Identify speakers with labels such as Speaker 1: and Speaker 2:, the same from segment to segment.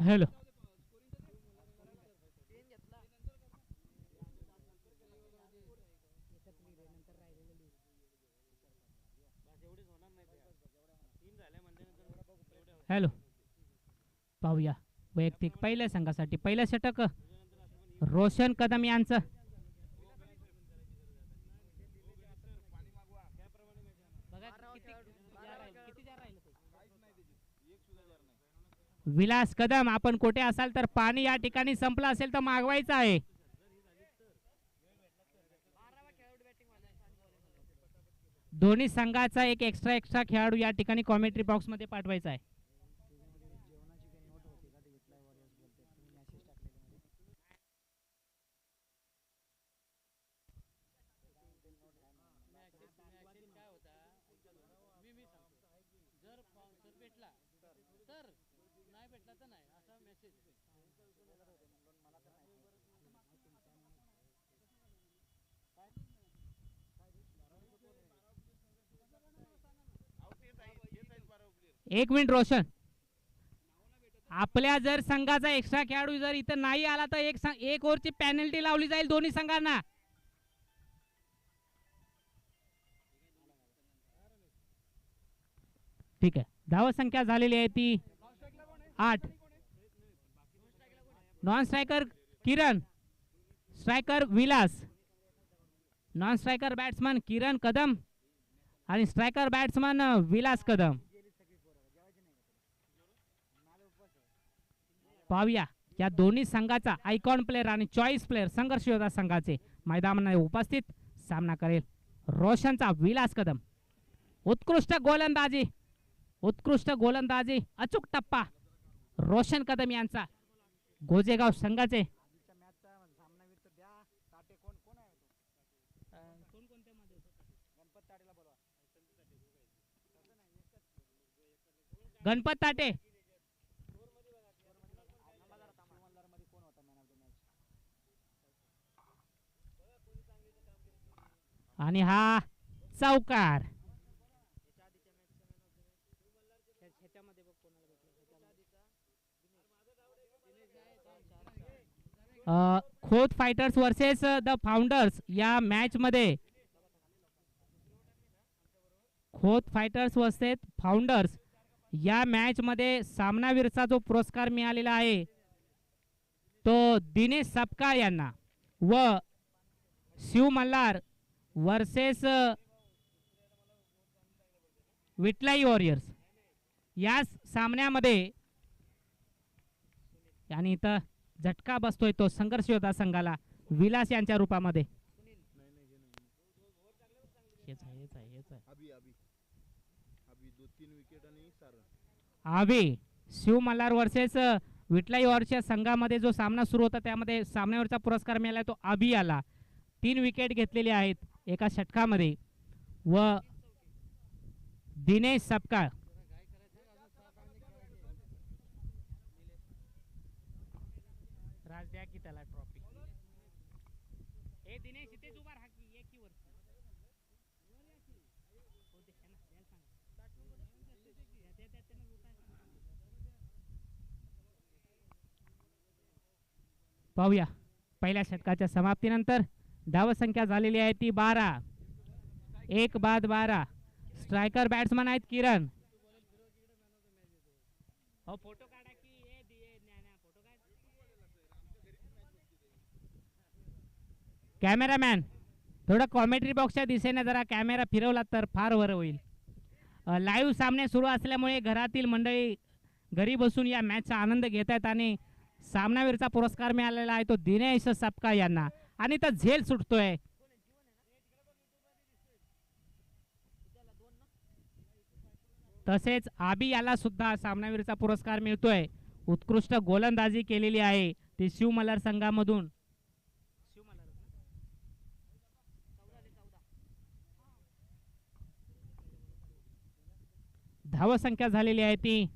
Speaker 1: Hello. Hello. पाहूया वैयक्तिक पहिल्या संघासाठी पहिलं षटक रोशन कदम यांचं. विलास कदम, आपण कुठे असाल तर पाणी या ठिकाणी संपलं असेल तर मागवायचं आहे. दोन्ही संघाचा एक एक्स्ट्रा खेळाडू या ठिकाणी कॉमेंट्री बॉक्स मध्ये पाठवायचा आहे. एक मिनिट रोशन, आपल्या जर संघाचा एक्स्ट्रा खेळाडू जर इथं नाही आला तर एक ओव्हरची पेनल्टी लावली जाईल दोन्ही संघांना. ठीक आहे. धाव संख्या झालेली आहे ती 8. Non striker Kiran, striker Vilas, non striker batsman Kiran Kadam आणि स्ट्रायकर बॅट्समन विलास कदम. पाहूया या दोन्ही संघाचा आयकॉन प्लेयर आणि चॉईस प्लेयर संघर्ष योद्धा संघाचे मैदानामध्ये उपस्थित. सामना करेल रोशनचा विलास कदम. उत्कृष्ट गोलंदाजी अचूक टप्पा रोशन कदम यांचा. गोजेगाव संघाचे गणपत ताटे आणि हा चौकार. Khot fighters versus the founders या मॅच मध्ये खोत फायटर्स वर्सेस फाउंडर्स या मॅच मध्ये सामनावीरचा जो पुरस्कार मिळालेला आहे तो दिनेश सपकाळ यांना व शिव मल्हार वर्सेस विटलाई वॉरियर्स या सामन्यामध्ये. आणि इथं झटका बसतोय तो संघर्ष योद्धा संघाला विलास यांच्या रूपामध्ये. आवी शिव मल्हार वर्सेस विटलाई वॉरियर्सच्या संघामध्ये जो सामना सुरू होता त्यामध्ये सामन्यावरचा पुरस्कार मिळाला तो आभी याला. 3 विकेट घेतलेले आहेत एका षटकामध्ये व दिनेश सपकाळ राज द्या की त्याला ट्रॉफी. ए दिनेश इथेच उभा राहा की एक की वर. पाहूया पहिल्या षटकाच्या समाप्तीनंतर धावसंख्या झालेली आहे ती 12. 1 बाद 12. स्ट्रायकर बॅट्समन आहेत किरण. फोटो काढा की फोटो काढ. कॅमेरामॅन थोडं कॉमेंट्री बॉक्सच्या दिशेने जरा कॅमेरा फिरवला तर फार बरं होईल. लाईव्ह सामने सुरू असल्यामुळे घरातील मंडळी घरी बसून या मॅचचा आनंद घेत आहेत आणि सामनावीरचा पुरस्कार मिळालेला आहे तो दिनेश सपकाळ यांना. आणि तर झेल सुटतोय. तसेच आबी याला सुद्धा सामनावीरचा पुरस्कार मिळतोय. उत्कृष्ट गोलंदाजी केलेली आहे ती शिव मल्हार संघामधून. धावसंख्या झालेली आहे ती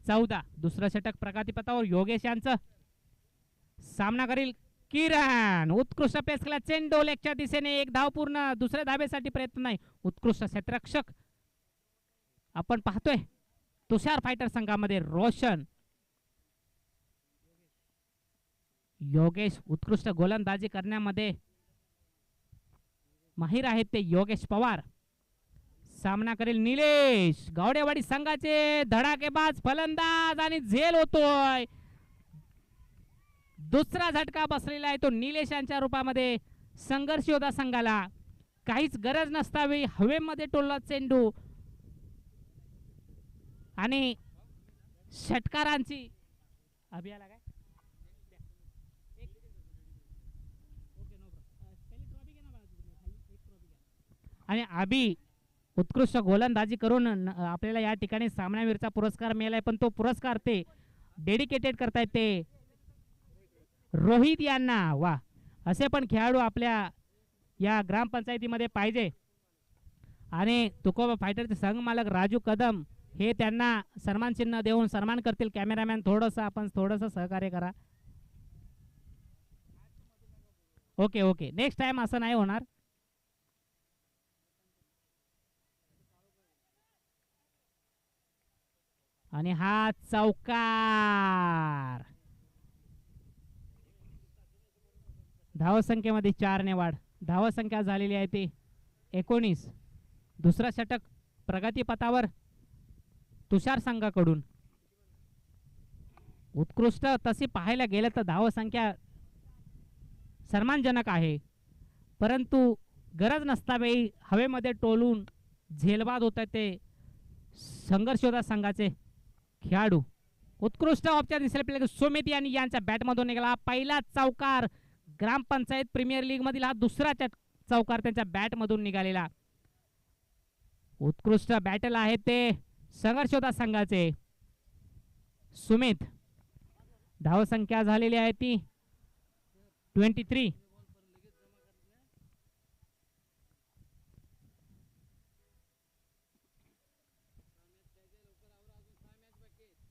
Speaker 1: 14. दुसरं षटक प्रगतीपथावर योगेश यांचं. सामना करील किरण. उत्कृष्ट पेस केला चेंडू लेगच्या दिशेने. एक धाव पूर्ण. दुसऱ्या धावेसाठी प्रयत्न नाही. उत्कृष्ट क्षेत्ररक्षक आपण पाहतोय तुषार फायटर संघामध्ये रोशन. योगेश उत्कृष्ट गोलंदाजी करण्यामध्ये माहिर आहेत ते योगेश पवार. सामना करेल निलेश गावडेवाडी संघाचे धडाकेबाज फलंदाज आणि झेल होतोय. दुसरा झटका बसलेला आहे तो निलेश यांच्या रूपामध्ये. संघर्ष योद्धा संघाला काहीच गरज नसतावी हवेमध्ये टोलला चेंडू आणि षटकारांची अभियाला काय आणि अभि उत्कृष्ट गोलंदाजी करून आपल्याला या ठिकाणी सामनावीरचा पुरस्कार मिळालाय. पण तो पुरस्कार ते डेडिकेटेड करतायत ते रोहित यांना. वा, असे पण खेळाडू आपल्या या ग्रामपंचायतीमध्ये पाहिजे. आणि तुकोबा फायटरचे संघ मालक राजू कदम हे त्यांना सन्मान चिन्ह देऊन सन्मान करतील. कॅमेरामॅन आपण थोडंसं सहकार्य करा. ओके ओके, नेक्स्ट टाइम असं नाही होणार. आणि हा चौकार. धावसंख्येमध्ये 4 ने वाढ. धावसंख्या झालेली आहे ती 19. दुसरा षटक प्रगतीपथावर तुषार संघाकडून. उत्कृष्ट तशी पाहायला गेलं तर धावसंख्या सन्मानजनक आहे. परंतु गरज नसतावेळी हवेमध्ये टोलून झेलबाद होत आहेत ते संघर्ष योद्धा संघाचे खेळाडू. उत्कृष्ट ऑफच्या दिसले प्लेयर सुमित यांच्या बॅटमधून निघाला. पहिला चौकार ग्रामपंचायत प्रीमियर लीग मधील हा दुसरा चौकार त्यांच्या बॅटमधून निघालेला. उत्कृष्ट बॅटल आहे ते संघर्ष योद्धा संघाचे सुमित. धावसंख्या झालेली आहे ती 23.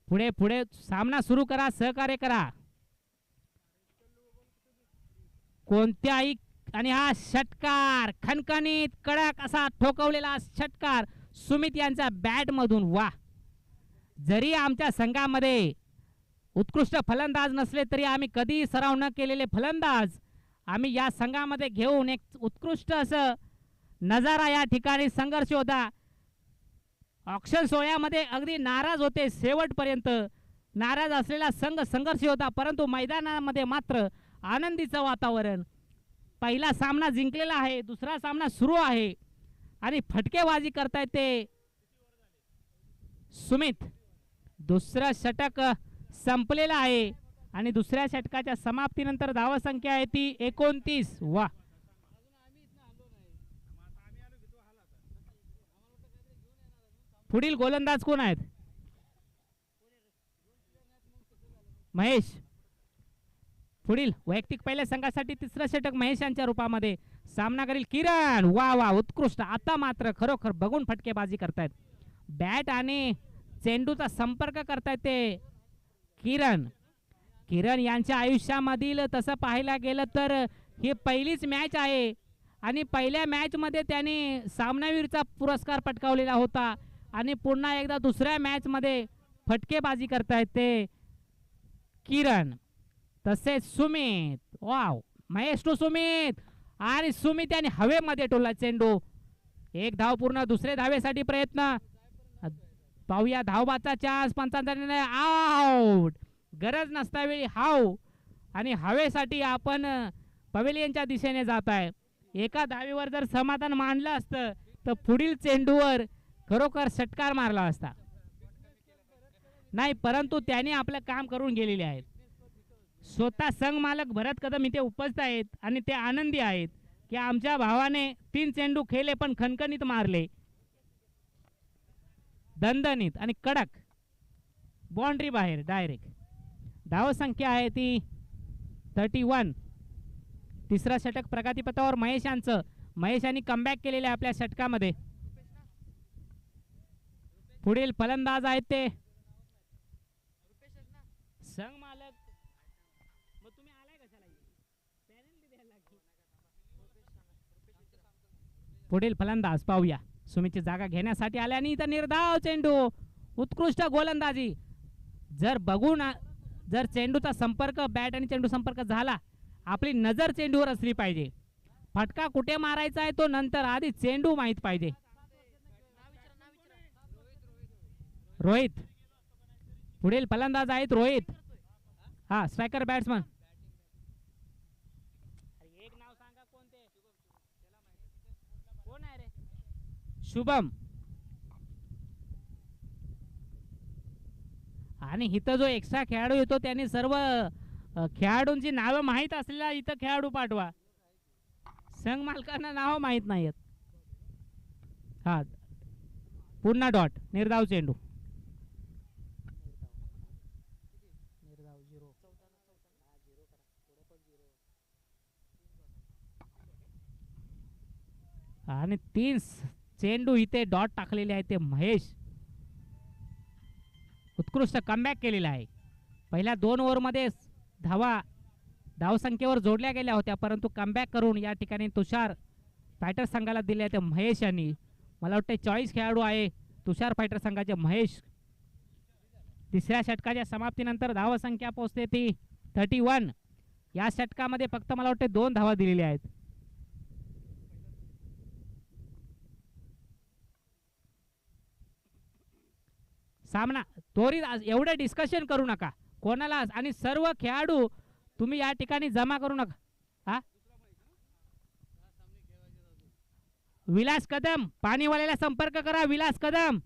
Speaker 1: पुढे पुढे सामना सुरू करा, सहकार्य करा कोणत्याही. आणि हा षटकार खणखणीत कडक असा ठोकवलेला षटकार सुमित यांच्या बॅट मधून. वा, जरी आमच्या संघामध्ये उत्कृष्ट फलंदाज नसले तरी आम्ही कधी सराव न केलेले फलंदाज आम्ही या संघामध्ये घेऊन एक उत्कृष्ट असं नजारा या ठिकाणी संघर्ष होता. ऑक्शन सोहळ्यामध्ये अगदी नाराज होते, शेवटपर्यंत नाराज असलेला संघ संघर्ष होता. परंतु मैदानामध्ये मात्र आनंदीचं वातावरण. पहिला सामना जिंकलेला आहे, दुसरा सामना सुरू आहे आणि फटकेबाजी करतायत ते सुमित. दुसरं षटक संपलेलं आहे आणि दुसऱ्या षटकाच्या समाप्तीनंतर धावसंख्या आहे ती 29. वा, पुढील गोलंदाज कोण आहेत? महेश. पुढील वैयक्तिक पहिल्या संघासाठी तिसरं षटक महेश यांच्या रूपामध्ये सामना करील किरण. वा वा, उत्कृष्ट. आता मात्र खरोखर बघून फटकेबाजी करतायत, बॅट आणि चेंडूचा संपर्क करतायत ते किरण. किरण यांच्या आयुष्यामधील तसं पाहायला गेलं तर ही पहिलीच मॅच आहे आणि पहिल्या मॅच मध्ये त्यांनी सामनावीरचा पुरस्कार पटकावलेला होता आणि पुन्हा एकदा दुसऱ्या मॅच मध्ये फटकेबाजी करतायत ते किरण. तसेच सुमित. वाव, महेश टू सुमित आणि सुमित यांनी हवेमध्ये टोलला चेंडू. एक धाव पूर्ण, दुसरे धावेसाठी प्रयत्न. पाहूया धावबाचा चान्स. पंचांचा निर्णय आउट. गरज नसतावेळी हाव आणि हवेसाठी आपण पवेलियनच्या दिशेने जात आहे. एका धावेवर जर समाधान मानलं असतं तर पुढील चेंडूवर खरोखर षटकार मारला असता. नाही, परंतु त्यांनी आपलं काम करून गेलेले आहेत. स्वतः संघ मालक भरत कदम इथे उपस्थित आहेत आणि ते आनंदी आहेत की आमच्या भावाने 3 चेंडू खेळले पण खणखणीत मारले, दणदणीत आणि कडक. बाउंड्री बाहेर डायरेक्ट. धावसंख्या आहे ती 31. तिसरा षटक प्रगतीपथावर महेश यांचं. महेश यांनी कमबॅक केलेले आपल्या षटकामध्ये. पुढील फलंदाज आहेत ते संघ मालक. मग तुम्ही आलाय कशाला? पुढील फलंदाज पाहूया. सुमितची जागा घेण्यासाठी आल्याने इथं निर्धाव चेंडू. उत्कृष्ट गोलंदाजी. जर बघून जर चेंडूचा संपर्क बॅट आणि चेंडू संपर्क झाला, आपली नजर चेंडूवर असली पाहिजे. फटका कुठे मारायचा आहे तो नंतर, आधी चेंडू माहित पाहिजे. रोहित पुढील फलंदाज आहेत रोहित. हा स्ट्रायकर बॅट्समन. एक नाव सांगा कोणते. कोण आहे रे. शुभम. आणि इथं जो एक्स्ट्रा खेळाडू येतो त्यांनी सर्व खेळाडूंची नावं माहीत असलेला इथं खेळाडू पाठवा. संघ मालकांना नाव माहीत नाहीत. हा पुन्हा डॉट. निर्धाव चेंडू. आणि 3 चेंडू इथे डॉट टाकलेले आहे ते महेश. उत्कृष्ट कमबॅक केलेला आहे. पहिल्या 2 ओव्हरमध्ये धावसंख्येवर जोडल्या गेल्या होत्या, परंतु कमबॅक करून या ठिकाणी तुषार फायटर संघाला दिले ते महेश यांनी. मला वाटते 40 खेळाडू आहे तुषार फायटर संघाचे महेश. तिसऱ्या षटकाच्या समाप्तीनंतर धावसंख्या पोहोचते ती 31. या षटकामध्ये फक्त मला वाटते 2 धावा दिलेल्या आहेत. सामना त्वरित एवढे डिस्कशन करू नका कोणाला. आणि सर्व खेळाडू तुम्ही या ठिकाणी जमा करू नका. हा विलास कदम पाणीवाल्याला संपर्क करा. विलास कदम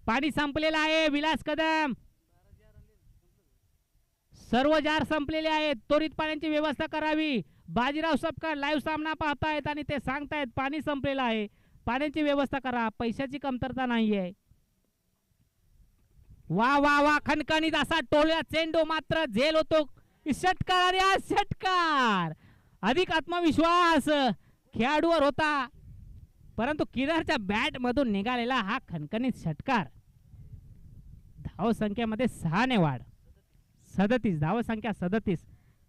Speaker 1: पाणी संपलेलं आहे. विलास कदम सर्व जार संपलेले आहेत. त्वरित पाण्याची व्यवस्था करावी. बाजीराव सपकाळ लाईव्ह सामना पाहतायत आणि ते सांगतायत पाणी संपलेलं आहे, पाण्याची व्यवस्था करा. पैशाची कमतरता नाहीये. वा वा वा खणखणीत असा टोळ्या चेंडू मात्र झेल होतो. षटकार आणि हा षटकार. अधिक आत्मविश्वास खेळाडूवर होता, परंतु किरणच्या बॅट मधून निघालेला हा खणखणीत षटकार. धावसंख्येमध्ये 6 ने वाढ. 37 धावसंख्या 37.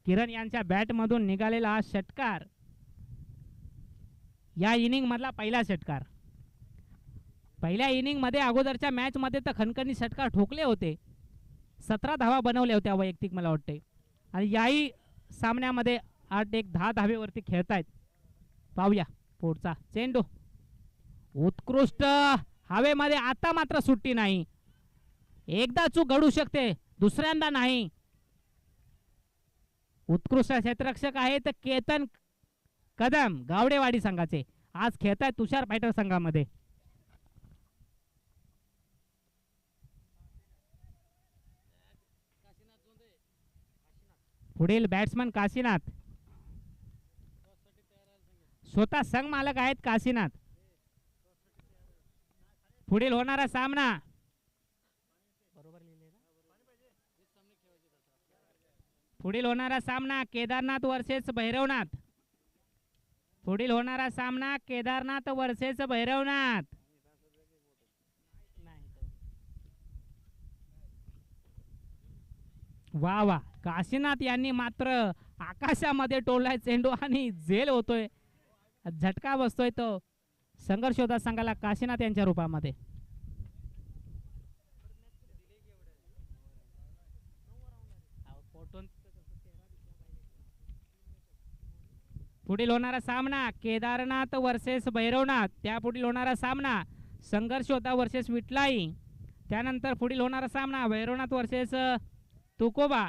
Speaker 1: किरण यांच्या बॅट मधून निघालेला हा षटकार या इनिंग मधला पहिला षटकार. पहिल्या इनिंग मध्ये अगोदरच्या मॅच मध्ये तर खणखणीत षटकार ठोकले होते. 17 धावा बनवल्या होत्या वैयक्तिक मला वाटते. आणि याही सामन्यामध्ये 10 धावेवरती खेळतायत. पाहूया पुढचा चेंडू. उत्कृष्ट हवेमध्ये. आता मात्र सुट्टी नाही. एकदा चूक घडू शकते, दुसऱ्यांदा नाही. उत्कृष्ट क्षेत्ररक्षक आहेत केतन कदम गावडेवाडी संघाचे. आज खेळतायत तुषार फायटर संघामध्ये. पुढील बॅट्समन काशीनाथ. स्वतः संघ मालक आहेत काशीनाथ. पुढील होणारा सामना पुढील होणारा सामना केदारनाथ वर्सेस भैरवनाथ. पुढील होणारा सामना केदारनाथ वर्सेस भैरवनाथ. वा वा काशीनाथ यांनी मात्र आकाशामध्ये टोललाय चेंडू आणि झेल होतोय, झटका बसतोय तो संघर्ष होता संघाला काशीनाथ यांच्या रूपामध्ये. पुढील होणारा सामना केदारनाथ वर्सेस भैरवनाथ. त्यापुढील होणारा सामना संघर्ष होता वर्सेस विटलाई. त्यानंतर पुढील होणारा सामना भैरवनाथ वर्सेस तुकोबा.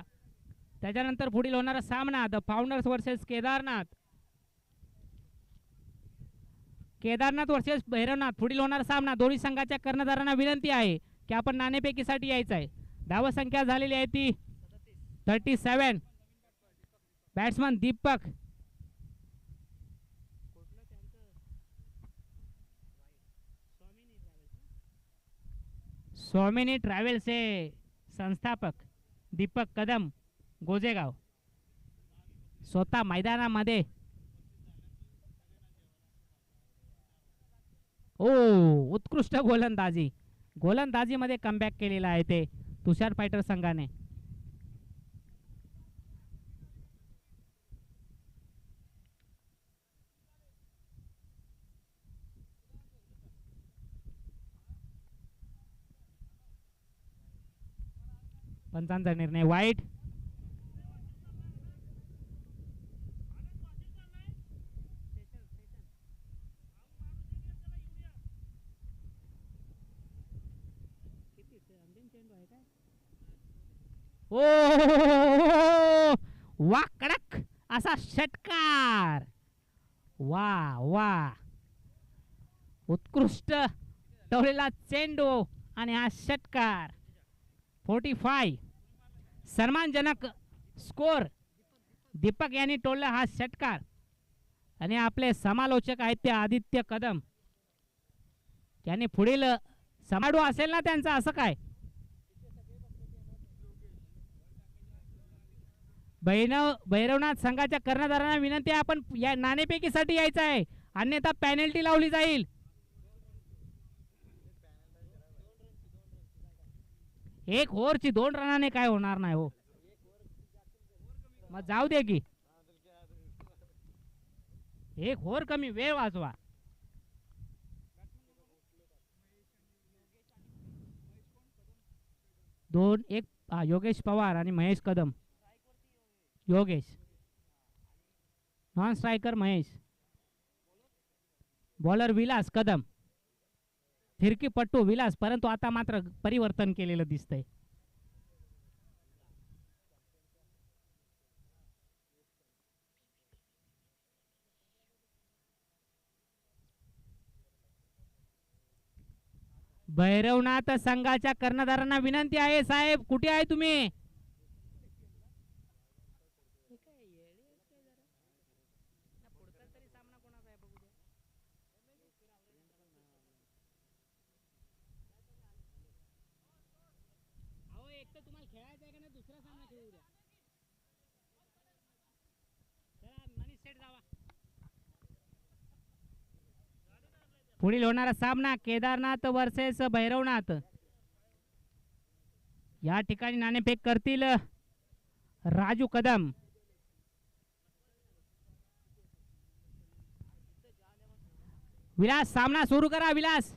Speaker 1: त्याच्यानंतर पुढील होणारा सामना the founders versus Kedarnath. Kedarnath versus Bhairavnath. पुढील होणारा सामना. दोन्ही संघाच्या कर्णधारांना विनंती आहे की आपण नाणेफेकीसाठी यायचं आहे. धावसंख्या झालेली आहे ती 37. बॅट्समन दीपक. स्वामिनी ट्रॅव्हल्सचे संस्थापक दीपक कदम गोजेगाव स्वतः मैदानामध्ये. ओ उत्कृष्ट गोलंदाजीमध्ये कमबॅक केलेला आहे ते तुषार फायटर संघाने. पंचांचा निर्णय वाईट. ओ वा कडक असा षटकार. वा वा उत्कृष्ट टवलेला चेंडू आणि हा षटकार. 45 सन्मानजनक स्कोर. दीपक यांनी टोलला हा षटकार आणि आपले समालोचक आहेत ते आदित्य कदम. त्यांनी पुढील समाडू असेल ना त्यांचा, असं काय? भैरवनाथ संघाच्या कर्णधारांना विनंती आहे, आपण या नाणेफेकीसाठी यायचं आहे, अन्यथा पॅनल्टी लावली जाईल. एक ओव्हरची 2 रनाने काय होणार नाही हो, मग जाऊ दे की एक ओव्हर कमी, वेळ वाचवा. दोन एक योगेश पवार आणि Mahesh Kadam. Yogesh non striker, Mahesh bowler Vilas Kadam. फिरकीपट्टू विलास, परंतु आता मात्र परिवर्तन केलेलं दिसतंय. भैरवनाथ संघाच्या कर्णधारांना विनंती आहे, साहेब कुठे आहे तुम्ही? पुढील होणारा सामना केदारनाथ वर्सेस भैरवनाथ. या ठिकाणी नाणेफेक करतील राजू कदम. विलास सामना सुरू करा. विलास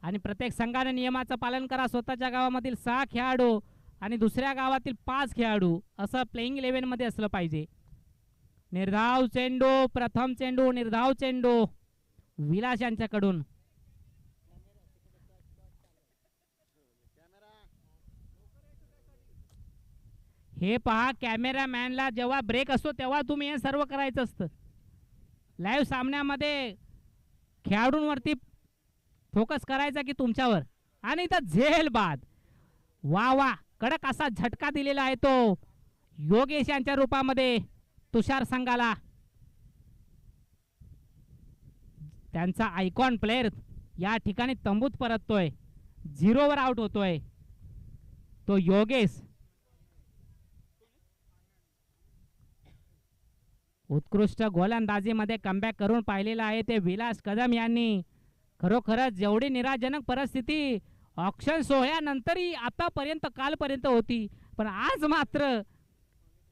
Speaker 1: आणि प्रत्येक संघाने नियमाचं पालन करा. स्वतःच्या गावामधील 6 खेळाडू आणि दुसऱ्या गावातील 5 खेळाडू असं प्लेइंग 11 मध्ये असलं पाहिजे. निर्धाव चेंडू, प्रथम चेंडू, निर्धाव चेंडू विलास यांच्याकडून. हे पहा, कॅमेरामॅनला जेव्हा ब्रेक असतो तेव्हा तुम्ही हे सर्व करायचं असतं. लाईव्ह सामन्यामध्ये खेळाडूंवरती फोकस करायचा की तुमच्यावर. आणि इथं झेल बाद. वा वा कडक असा झटका दिलेला आहे तो योगेश यांच्या रूपामध्ये तुषार संघाला. त्यांचा आयकॉन प्लेयर या ठिकाणी तंबूत परततोय, 0 वर आउट होतोय तो योगेश. उत्कृष्ट गोलंदाजीमध्ये कमबॅक करून पाहिलेला आहे ते विलास कदम यांनी. खरोखरच जेवढी निराशजनक परिस्थिती ऑक्शन सोहळ्यानंतरही आतापर्यंत कालपर्यंत होती, पण आज मात्र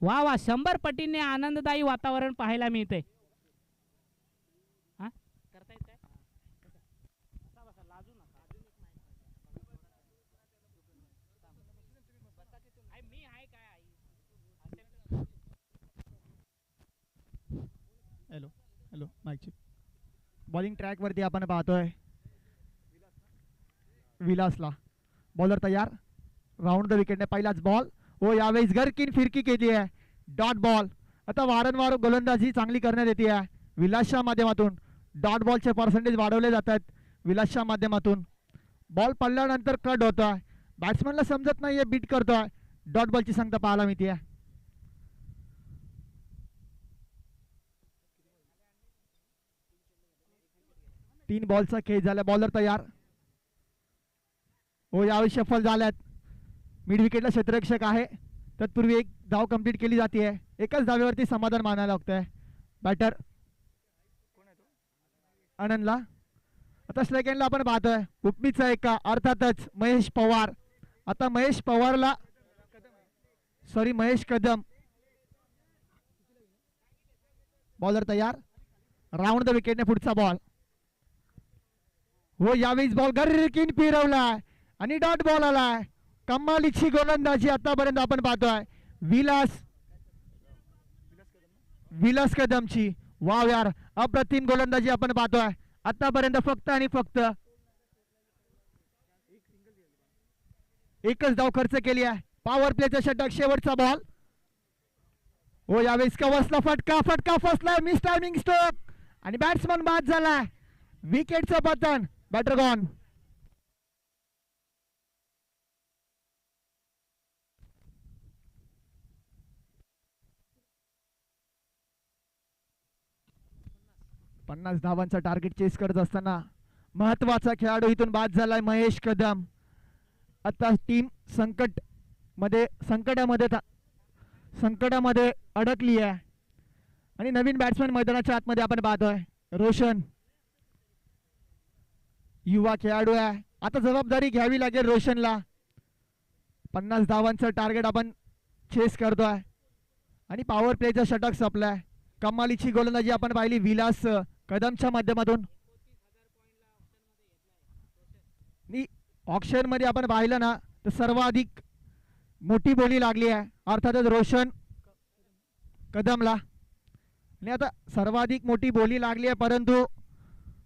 Speaker 1: वा वा 100 पटीने आनंददायी वातावरण पाहायला मिळते.
Speaker 2: Hello hello mic check. Bowling track वरती आपण पाहतोय विलासला. बॉलर तयार. राऊंड द विकेटने पहिलाच बॉल. हो यावेळेस गरकीन फिरकी केली आहे, डॉट बॉल. आता वारंवार गोलंदाजी चांगली करण्यात येते आहे विलासच्या माध्यमातून. डॉट बॉलचे पर्सेंटेज वाढवले जात आहेत विलासच्या माध्यमातून. बॉल पडल्यानंतर कट होतोय, बॅट्समॅनला समजत नाहीये, बीट करतोय. डॉट बॉलची संख्या पाहायला मिळते. 3 बॉलचा खेळ झाला. बॉलर तयार. हो यावेळी सफल झाल्यात. मिड विकेटला क्षेत्ररक्षक आहे, तत्पूर्वी एक धाव कंप्लीट केली जाते. एकाच धावेवरती समाधान मानायला लागतंय बॅटर आनंदला. आता सेकंडला आपण पाहतोय उपमीचा एका, अर्थातच महेश पवार. आता महेश पवारला महेश कदम. बॉलर तयार. राऊंड द विकेटने पुढचा बॉल. हो यावेळी बॉल गरकीन फिरवलाय आणि डॉट बॉल आलाय. कमालीची गोलंदाजी आतापर्यंत आपण पाहतोय विलास कदमची. वाव यार, अप्रतिम गोलंदाजी आपण पाहतोय आतापर्यंत. फक्त आणि फक्त एकच धाव खर्च केली आहे. पॉवर प्लेचा षटक, शेवटचा बॉल. हो यावेळेस कवसला फटका फसला, मिस टायमिंग स्ट्रोक आणि बॅट्समन बाद झाला. विकेटचं पतन, बॅटर गॉन. पन्नास धावांचा टार्गेट चेस करत असताना महत्वाचा खेळाडू इथून बाद झालाय महेश कदम. आता टीम संकटामध्ये अडकली आहे आणि नवीन बॅट्समॅन मैदानाच्या आतमध्ये आपण पाहतोय. रोशन युवा खेळाडू आहे, आता जबाबदारी घ्यावी लागेल रोशनला. 50 धावांचं टार्गेट आपण चेस करतोय आणि पॉवर प्लेचा षटक संपलाय. कमालीची गोलंदाजी आपण पाहिली विलास कदमच्या माध्यमातून. ऑक्शन मध्ये आपण पाहिलं ना तर सर्वाधिक मोठी बोली लागली आहे अर्थातच रोशन कदमला. आणि आता सर्वाधिक मोठी बोली लागली आहे, परंतु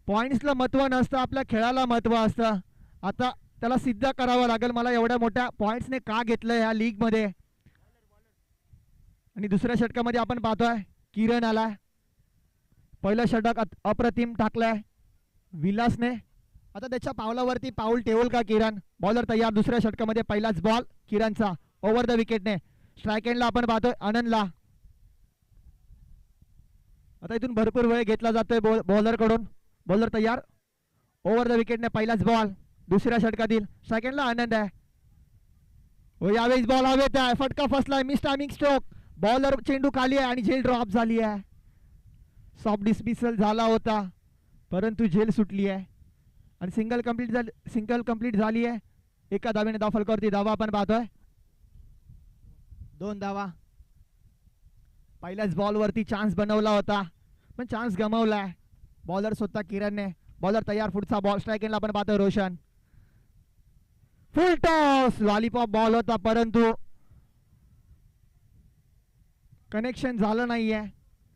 Speaker 2: पॉइंट्सला महत्व नसतं, आपल्या खेळाला महत्व असतं. आता त्याला सिद्ध करावं लागेल मला एवढ्या मोठ्या पॉइंट्सने का घेतलं ह्या लीग मध्ये. आणि दुसऱ्या षटकामध्ये आपण पाहतोय किरण आला. पहिलं षटक अप्रतिम टाकलंय विलासने. आता त्याच्या पावलावरती पाऊल ठेवल का किरण. बॉलर तयार. दुसऱ्या षटकामध्ये पहिलाच बॉल किरणचा ओव्हर द विकेटने. स्ट्राईक एंडला आपण पाहतोय आनंदला. आता इथून भरपूर वेळ घेतला जातोय बॉलर कडून. बॉलर तयार. ओव्हर द विकेटने पहिलाच बॉल दुसऱ्या षटकातील. स्ट्राईक एंडला आनंद आहे. हो यावेळी बॉल हवेत आहे, फटका फसलाय, मिस टायमिंग स्ट्रोक. बॉलर चेंडू खाली आहे आणि झेल ड्रॉप झाली आहे. सॉफ्ट डिस्मिसल झाला होता परंतु झेल सुटली आहे आणि सिंगल कंप्लीट झाली आहे. एका धावेने धाव फलकावरती धावा आपण पाहतोय. 2 धावा. पहिल्याच बॉल वरती चान्स बनवला होता पण चान्स गमावलाय बॉलर स्वतः किरणने. बॉलर तयार. पुढचा बॉल स्ट्राईक एंडला आपण पाहतोय रोशन. फुल टॉस. लॉलीपॉप बॉल होता परंतु कनेक्शन झालं नाहीये,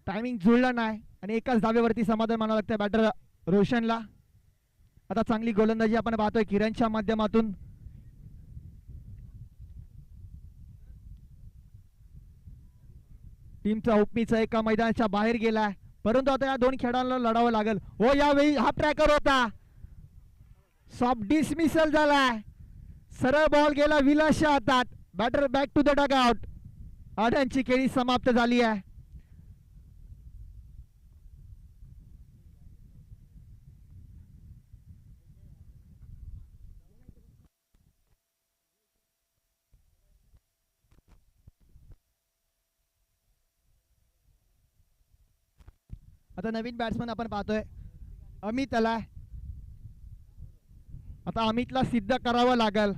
Speaker 2: टायमिंग जुळलं नाही आणि एकाच धावेवरती समाधान मानावं लागतं बॅटर रोशनला. आता चांगली गोलंदाजी आपण पाहतोय किरणच्या माध्यमातून. टीमचा उपमीचा एका मैदानाच्या बाहेर गेलाय परंतु आता या दोन खेळाडूंना लढावं लागेल. हो यावेळी हा ट्रॅकर होता, सॉफ्ट डिसमिसल झालाय. सरळ बॉल गेला विलासच्या हातात. Batter back to the dugout. आड्यांची खेळी समाप्त झाली आहे. आता नवीन बॅट्समन आपण पाहतोय अमित आलाय. आता अमितला सिद्ध करावं लागेल,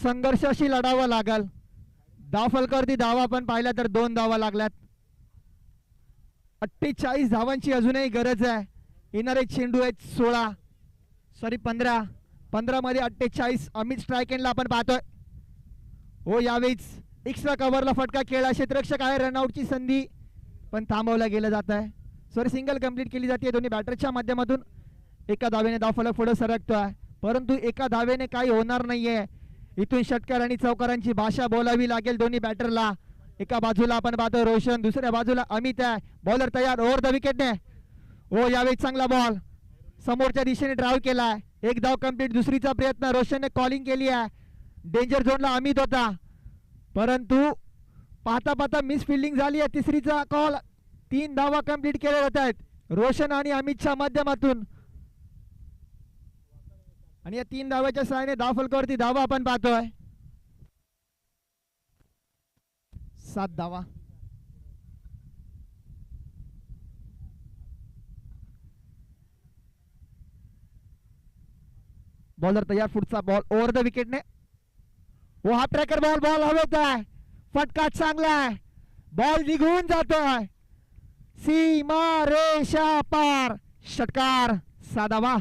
Speaker 2: संघर्षाशी लढावं लागेल. धाव फलकावरती धावा आपण पाहिल्या तर 2 धावा लागल्यात. 48 धावांची अजूनही गरज आहे. येणारे चेंडू आहेत 15 मध्ये 48. अमित स्ट्राईक एंडला आपण पाहतोय. हो यावेळीच एक्स्ट्रा कव्हरला फटका खेळला. क्षेत्ररक्षक आहे, रनआउटची संधी पण थांबवला गेलं जात आहे. सिंगल कंप्लीट केली जाते दोन्ही बॅटरच्या माध्यमातून. एका धावेने धाव फलक पुढे सरकतोय परंतु एका धावेने काही होणार नाहीये. इथून षटकार आणि चौकारांची भाषा बोलावी लागेल दोन्ही बॅटरला. एका बाजूला आपण पाहतो रोशन, दुसऱ्या बाजूला अमित आहे. बॉलर तयार. ओव्हर द विकेटने. हो यावेळी चांगला बॉल समोरच्या दिशेने ड्राईव्ह केलाय. 1 धाव कंप्लीट. दुसरीचा प्रयत्न रोशनने कॉलिंग केली आहे. डेंजर झोनला अमित होता परंतु पाहता पाहता मिस फिल्डिंग झाली आहे. तिसरीचा कॉल. 3 धावा कंप्लीट केल्या जात आहेत रोशन आणि अमितच्या माध्यमातून. आणि या 3 धावाच्या सहाय्याने धाव फलकावरती धावा आपण पाहतोय 7 धावा. बॉलर तयार. पुढचा बॉल ओव्हर द विकेटने. वो हा ट्रॅकर बॉल हवेत आहे. फटका चांगला आहे. बॉल निघून जातोय सीमा रेषा पार. षटकार. 6 धावा.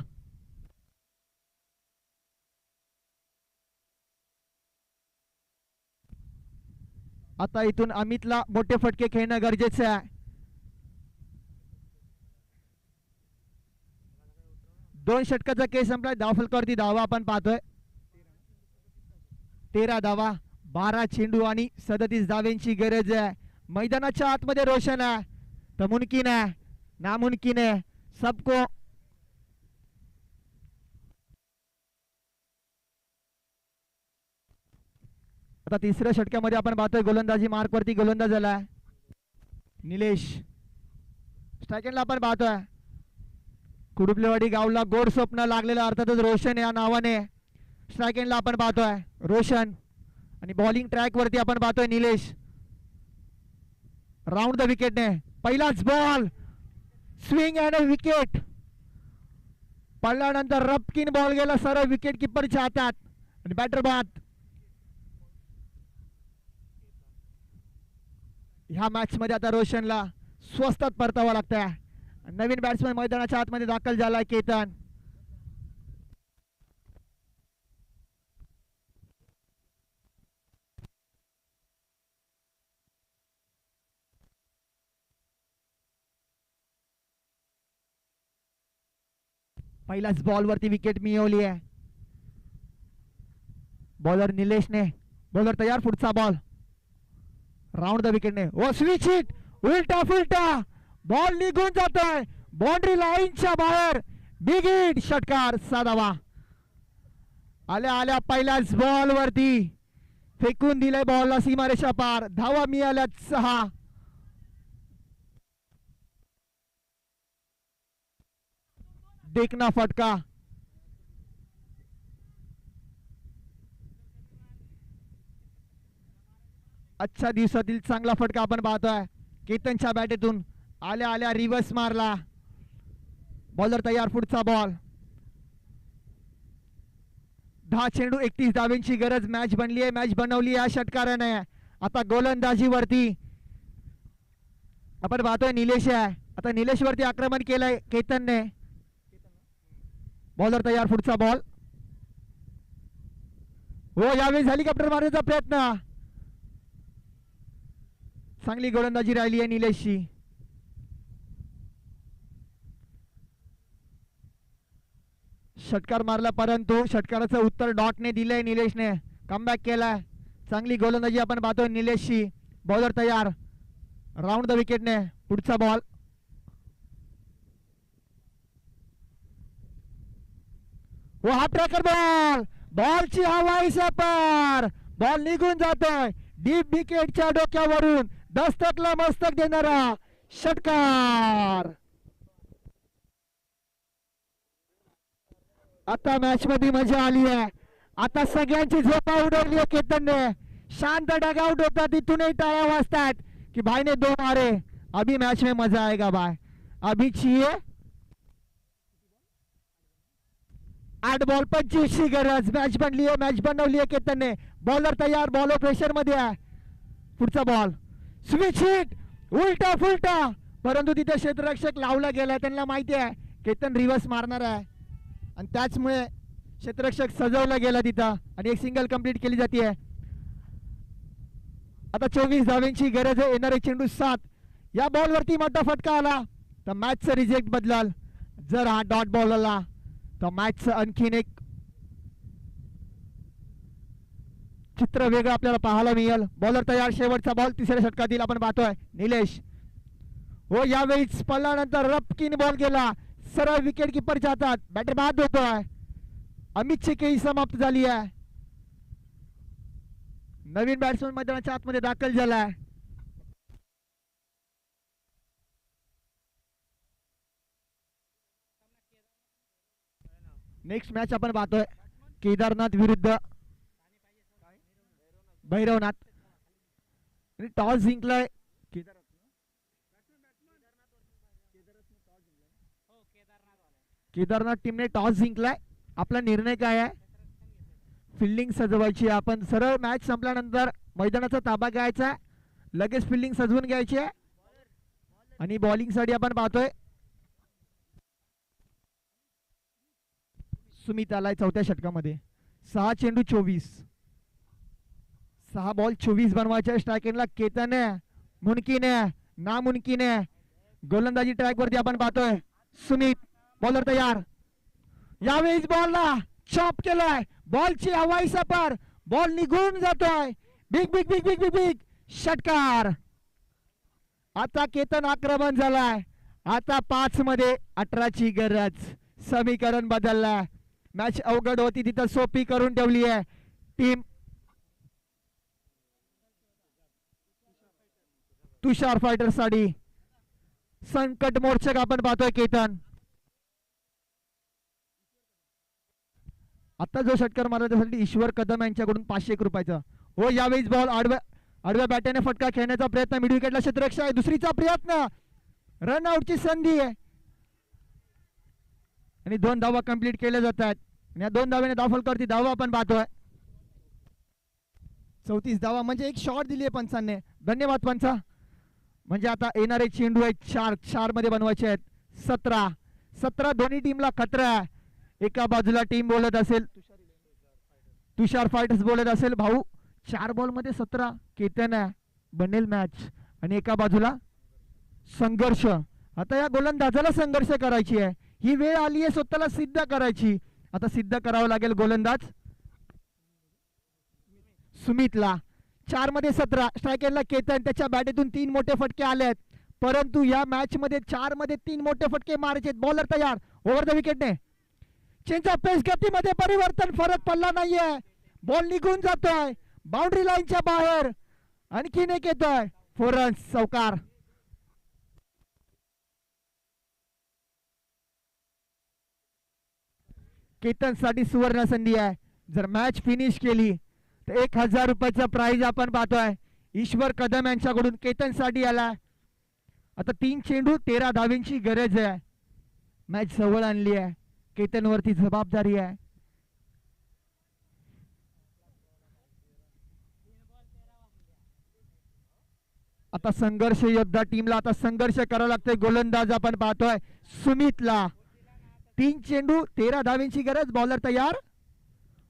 Speaker 2: आता इथून अमितला मोठे फटके खेळणं गरजेचं आहे. 2 षटकाचा केस संपला. धावफलकावरती धावा आपण पाहतोय. 13 धावा, 12 चेंडू आणि 37 धाव्यांची गरज आहे. मैदानाच्या आतमध्ये रोशन आहे तर मुमकिन आहे, नामुमकिन आहे सबको. आता तिसऱ्या षटकामध्ये आपण पाहतोय गोलंदाजी मार्कवरती गोलंदाज झालाय निलेश. स्ट्रायकेंडला आपण पाहतोय कुडुपलेवाडी गावला गोड स्वप्न लागलेलं अर्थातच रोशन या नावाने. स्ट्रायकेंडला आपण पाहतोय रोशन आणि बॉलिंग ट्रॅक वरती आपण पाहतोय निलेश. राऊंड द विकेटने पहिलाच बॉल, स्विंग अँड विकेट. पडल्यानंतर रपकिन बॉल गेला सरळ विकेट किपरच्या हातात आणि बॅटर बाद. ह्या मॅच मध्ये आता रोशनला स्वस्तात परतावं लागतंय. नवीन बॅट्समॅन मैदानाच्या आतमध्ये दाखल झालाय केतन. पहिल्याच बॉल वरती विकेट मिळवली आहे. बॉलर निलेशने. बॉलर तयार, पुढचा बॉल राऊंड द विकेटने. ओ स्विच हिट, उलटा फुलटा बॉल निघून जातोय बाउंड्री लाईनच्या बाहेर. बिग हिट, षटकार, 6 धावा. आल्या आल्या पहिल्याच बॉल वरती फेकून दिलाय बॉलला सीमारेषा पार. धावा मिळाल्यात 6. देखना फटका. आजच्या दिवसातील चांगला फटका आपण पाहतोय केतनच्या बॅटेतून. आल्या आल्या रिव्हर्स मारला. बॉलर तयार, पुढचा बॉल. 10 चेंडू 31 धाव्यांची गरज. मॅच बनली आहे, मॅच बनवली या षटकाराने. आता गोलंदाजीवरती आपण पाहतोय निलेश आहे. आता निलेश वरती आक्रमण केलंय केतनने. बॉलर तयार, पुढचा बॉल. हो, यावेळी हेलिकॉप्टर मारण्याचा प्रयत्न. चांगली गोलंदाजी राहिली आहे निलेशची. षटकार मारला परंतु षटकाराचं उत्तर डॉटने दिलंय निलेशने. कमबॅक केलाय. चांगली गोलंदाजी आपण पाहतोय निलेशची. बॉलर तयार, राऊंड द विकेटने, पुढचा बॉल. वो हा ट्रॅकर बॉल. बॉलची हवाई सपार. बॉल निघून जातोय डीप विकेटच्या डोक्यावरून. दस्तकला मस्तक देणारा षटकार. आता मॅच मध्ये मजा आली आहे. आता सगळ्यांची झोपा उडवली आहे केतनने. शांत डगआउट होता, तिथूनही टाळ्या वाजतात की भाई ने 2 मारे, अभी मैच में मजा आएगा भाई. अभी चाहिए 8 बॉल 25 ची गरज. मॅच बनली आहे, मॅच बनवली आहे केतनने. बॉलर तयार, बॉलर प्रेशर मध्ये आहे. पुढचा बॉल, स्विच हिट, उलटा फुलटा. परंतु तिथे क्षेत्ररक्षक लावला गेला. त्यांना माहिती आहे केतन रिव्हर्स मारणार आहे आणि त्याचमुळे क्षेत्ररक्षक सजवला गेला तिथं आणि एक सिंगल कंप्लीट केली जाते. आता 24 धाव्यांची गरज आहे. येणारे चेंडू 7. या बॉल वरती मोठा फटका आला तर मॅचचं रिजेक्ट बदलाल. जर हा डॉट बॉल आला तर मॅचचं आणखीन एक चित्र वेगळं आपल्याला पाहायला मिळेल. बॉलर तयार, शेवटचा बॉल तिसऱ्या षटकातील आपण पाहतोय निलेश. हो, यावेळीच पडल्यानंतर रपकिन बॉल गेला सरळ विकेट किपरच्या हातात. बॅटर बाद होतोय. अमितची खेळी समाप्त झाली आहे. नवीन बॅट्समन मैदानाच्या आतमध्ये दाखल झालाय. नेक्स्ट मॅच आपण पाहतोय केदारनाथ विरुद्ध भैरवनाथ. टॉस जिंकलाय केदारनाथ टीमने. टॉस जिंकलाय. आपला निर्णय काय आहे? फिल्डिंग सजवायची. आपण सरळ मॅच संपल्यानंतर मैदानाचा ताबा घ्यायचा, लगेच फिल्डिंग सजवून घ्यायची आहे. आणि बॉलिंग साठी आपण पाहतोय सुमित आलाय चौथ्या षटकामध्ये. 6 चेंडू 24. 6 बॉल 24 बनवायचे. स्ट्राईक एंडला केतन आहे, मुनकीन आहे, नामुनकीन आहे. गोलंदाजी ट्रॅक वरती आपण पाहतोय सुमित. बॉलर तयार. यावेळेस बॉलला चॉप केलाय. बॉलची हवाई सफर. बॉल निघून जातोय. Big big big big big big षटकार. आता केतन आक्रमण झालाय. आता 5 मध्ये 18ची गरज. समीकरण बदललाय. मॅच अवघड होती तिथं सोपी करून ठेवली आहे टीम तुषार फायटर साठी. संकट मोर्चक आपण पाहतोय केतन. आता जो षटकार मारला त्यासाठी ईश्वर कदम यांच्याकडून 501 रुपयाचा. हो यावेळेस बॉल आडव्या बॅटने फटका खेळण्याचा प्रयत्न. मिड विकेटला क्षेत्ररक्षक आहे. दुसरीचा प्रयत्न. रनआउटची संधी आहे आणि 2 धावा कंप्लीट केल्या जात आहेत. या 2 धाव्याने धावफलकावरती धावा आपण पाहतोय. 34 धावा म्हणजे एक शॉट दिली आहे पंचांनी. धन्यवाद पंचा. म्हणजे आता येणारे चेंडू आहेत 4 मध्ये बनवायचे आहेत. 17 दोन्ही टीमला खतरा आहे. एका बाजूला टीम बोलत असेल तुषार फायटर्स बोलत असेल भाऊ 4 बॉल मध्ये 17 केतन आहे बनेल मॅच. आणि एका बाजूला संघर्ष. आता या गोलंदाजाला संघर्ष करायची आहे. ही वेळ आली आहे स्वतःला सिद्ध करायची. आता सिद्ध करावं लागेल गोलंदाज सुमितला. 4 मध्ये 17. स्ट्राईक एंडला केतन. त्याच्या बॅटेतून 3 मोठे फटके आले आहेत. परंतु या मॅच मध्ये 4 मध्ये 3 मोठे फटके मारायचे. बॉलर तयार. ओव्हर द विकेटने चेंज ऑफ पेस गतीमध्ये परिवर्तन. फरक पडला नाहीये. बॉल निघून जातोय बाउंड्री लाईनच्या बाहेर. आणखीन एक येतोय 4 रन्स. चौकार. केतन साठी सुवर्ण संधी आहे. जर मॅच फिनिश केली तर 1000 रुपयाचा प्राइज आपण पाहतोय ईश्वर कदम यांच्याकडून केतन साठी आला. आता 3 चेंडू 13 धावेंची गरज आहे. मॅच जवळ आणली आहे. केतन वरती जबाबदारी आहे. आता संघर्ष योद्धा टीमला आता संघर्ष करावा लागतोय. गोलंदाज आपण पाहतोय सुमितला. 3 चेंडू 13 धावेंची गरज. बॉलर तयार.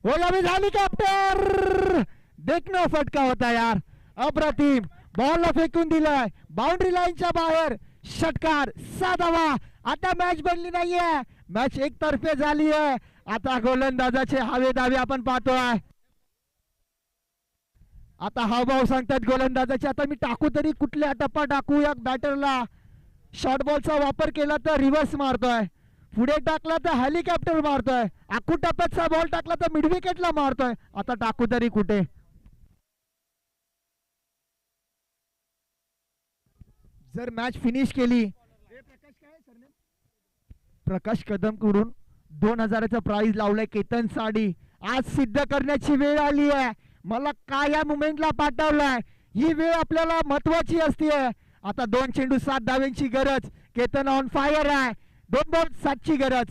Speaker 2: हो यावेळी झाली कॅप्टर. देखणं फटका होता यार. अप्रतिम. बॉलला फेकून दिलाय बाउंड्री लाईनच्या बाहेर. षटकार. 6 धावा. आता मॅच बनली नाहीये. मॅच एकतर्फे झाली आहे. आता गोलंदाजाचे हवे दावे आपण पाहतोय. आता हावभाव सांगतात गोलंदाजाचे. आता मी टाकू तरी कुठल्या टप्पा टाकू. या बॅटरला शॉर्ट बॉलचा वापर केला तर रिव्हर्स मारतोय. पुढे टाकला तर हेलिकॉप्टर मारतोय. आखू टप्प्याचा बॉल टाकला तर मिड विकेटला मारतोय. आता टाकू तरी कुठे. जर मॅच फिनिश केली प्रकाश कदम कडून 2000चा प्राइज लावलाय केतन साठी. आज सिद्ध करण्याची वेळ आली आहे. मला काय या मुमेंटला पाठवलाय. ही वेळ आपल्याला महत्वाची असते. आता 2 चेंडू 7 धावेंची गरज. केतन ऑन फायर आहे. 2 बॉल 7ची गरज.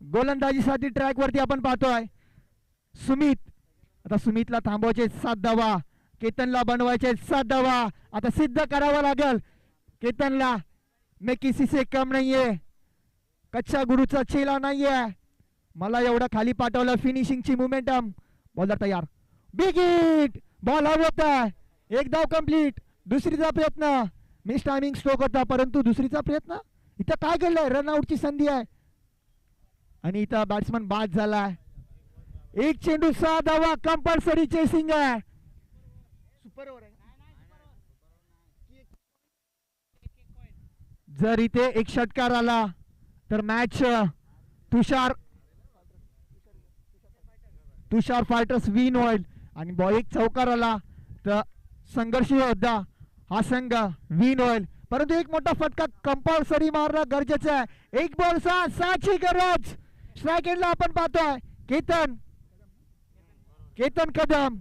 Speaker 2: गोलंदाजीसाठी ट्रॅक वरती आपण पाहतोय सुमित. आता सुमितला थांबवायचे 7 धावा. केतनला बनवायचे 7 धावा. आता सिद्ध करावं लागेल केतनला. मैं किसी से कम नाहीये. कच्चा गुरुचा चेला नाहीये. मला एवढा खाली पाठवलं. फिनिशिंगची मोमेंटम. बॉलर तयार. Big hit. बॉल हवत आहे. 1 धाव कंप्लीट. दुसरीचा प्रयत्न. मिस टायमिंग स्ट्रोक होता परंतु दुसरीचा प्रयत्न. इथं काय घडलंय. रनआउटची संधी आहे आणि इथं बॅट्समन बाद झालाय. 1 चेंडू 6 धावा. कंपल्सरी चेसिंग आहे. सुपर ओव्हर आहे. जर इथे एक षटकार आला तर मॅच तुषार फायटर्स विन होईल. आणि एक चौकार आला तर संघर्ष योद्धा हा संघ विन होईल. परंतु एक मोठा फटका कंपल्सरी मारणं गरजेचं आहे. 1 बॉल 6ची गरज. स्ट्राईक एंडला आपण पाहतोय केतन कदम.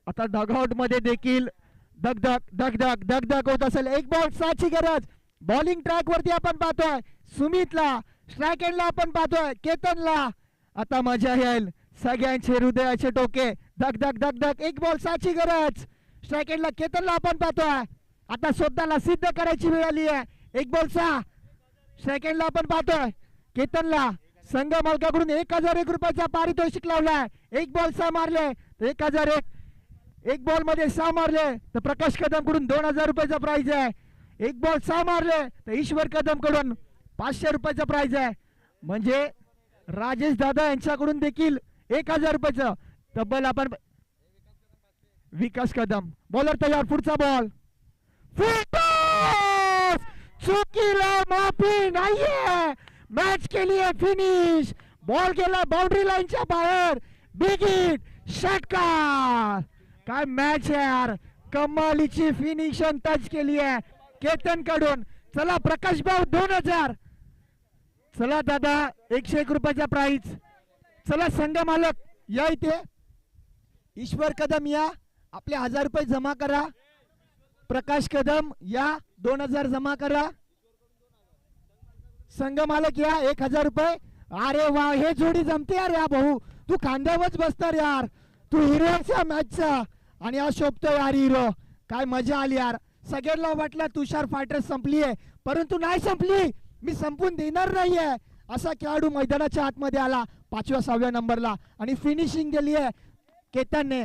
Speaker 2: आता डगआउट मध्ये देखील दगदग होत असेल. 1 बॉल 6ची गरज. बॉलिंग ट्रॅक वरती आपण पाहतोय सुमितला. स्ट्राईक एंडला आपण पाहतोय केतनला. आता मजा येईल. सगळ्यांचे हृदयाचे टोके धक 1 बॉल 6ची गरज. स्ट्राईक एंडला केतनला आपण पाहतोय. आता स्वतःला सिद्ध करायची वेळ आली आहे. 1 बॉल 6. स्ट्राईक एंडला आपण पाहतोय केतनला. संघ मालकाकडून 1001 रुपयाचा पारितोषिक लावलाय. एक बॉल 6 मारले तर 1001. एक बॉल मध्ये 6 मारले तर प्रकाश कदम कडून 2000 रुपयाचा प्राइज आहे. एक बॉल 6 मारले तर ईश्वर कदम कडून 500 रुपयाचा प्राइज आहे. म्हणजे राजेश दादा यांच्याकडून देखील 1000 रुपयाचं तब्बल आपण. विकास कदम बॉलर तयार. पुढचा बॉल चुकीला माफी नाहीये. मॅच केली आहे फिनिश. बॉल गेला बाउंड्री लाईनच्या बाहेर. बिग हिट षटकार. काय मॅच आहे यार. कमालीची फिनिशन टच केली आहे केतन कडून. चला प्रकाश भाऊ 2000. चला दादा 101 रुपयाचा प्राइज. चला संघ मालक या इथे. ईश्वर कदम या. आपले 1000 रुपये जमा करा. प्रकाश कदम या 2000 जमा करा. संघ मालक या 1000 रुपये. अरे वा हे जोडी जमते यार. या भाऊ तू खांद्यावरच बसणार यार. तू हिरोच्या मॅचचा आणि हा शोभतो यार हिरो. काय मजा आली यार. सगळ्यांना वाटलं तुषार फायटर संपली आहे परंतु नाही संपली. मी संपून देणार नाहीये असा खेळाडू मैदानाच्या आतमध्ये आला 5व्या 6व्या नंबरला आणि फिनिशिंग दिली आहे केतनने.